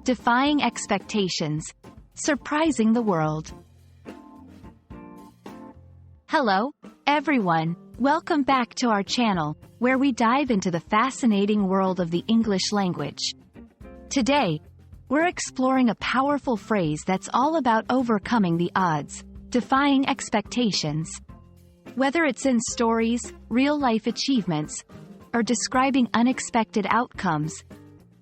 Defying expectations. Surprising the world. Hello, everyone. Welcome back to our channel, where we dive into the fascinating world of the English language. Today, we're exploring a powerful phrase that's all about overcoming the odds, defying expectations. Whether it's in stories, real-life achievements, or describing unexpected outcomes,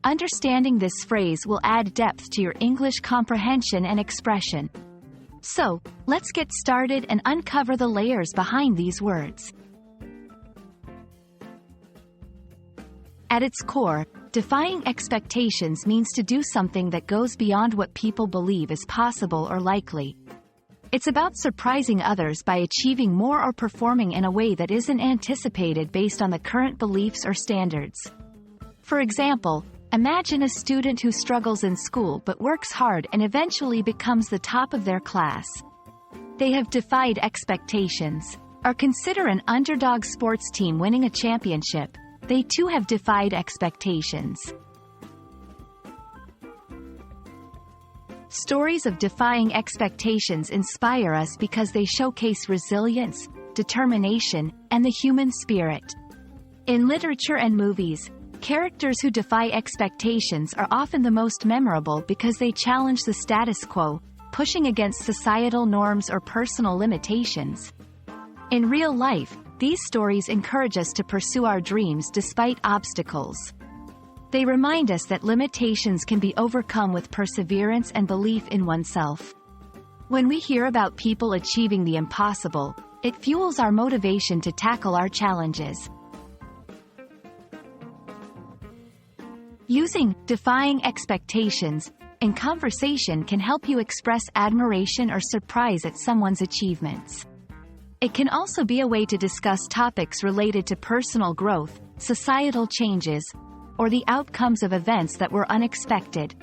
understanding this phrase will add depth to your English comprehension and expression. So, let's get started and uncover the layers behind these words. At its core, defying expectations means to do something that goes beyond what people believe is possible or likely. It's about surprising others by achieving more or performing in a way that isn't anticipated based on the current beliefs or standards. For example, imagine a student who struggles in school but works hard and eventually becomes the top of their class. They have defied expectations. Or consider an underdog sports team winning a championship. They too have defied expectations. Stories of defying expectations inspire us because they showcase resilience, determination, and the human spirit. In literature and movies, characters who defy expectations are often the most memorable because they challenge the status quo, pushing against societal norms or personal limitations. In real life, these stories encourage us to pursue our dreams despite obstacles. They remind us that limitations can be overcome with perseverance and belief in oneself. When we hear about people achieving the impossible, it fuels our motivation to tackle our challenges. Using defying expectations in conversation can help you express admiration or surprise at someone's achievements. It can also be a way to discuss topics related to personal growth, societal changes, or the outcomes of events that were unexpected.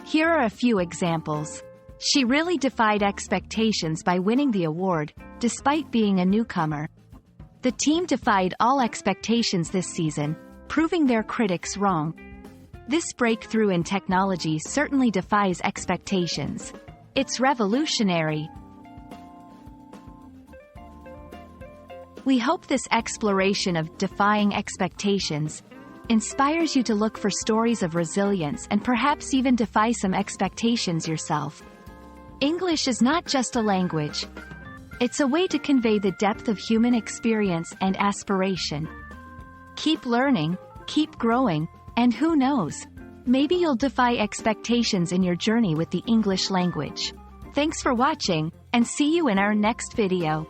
Here are a few examples. She really defied expectations by winning the award, despite being a newcomer. The team defied all expectations this season, proving their critics wrong. This breakthrough in technology certainly defies expectations. It's revolutionary. We hope this exploration of defying expectations inspires you to look for stories of resilience and perhaps even defy some expectations yourself. English is not just a language. It's a way to convey the depth of human experience and aspiration. Keep learning, keep growing, and who knows? Maybe you'll defy expectations in your journey with the English language. Thanks for watching, and see you in our next video.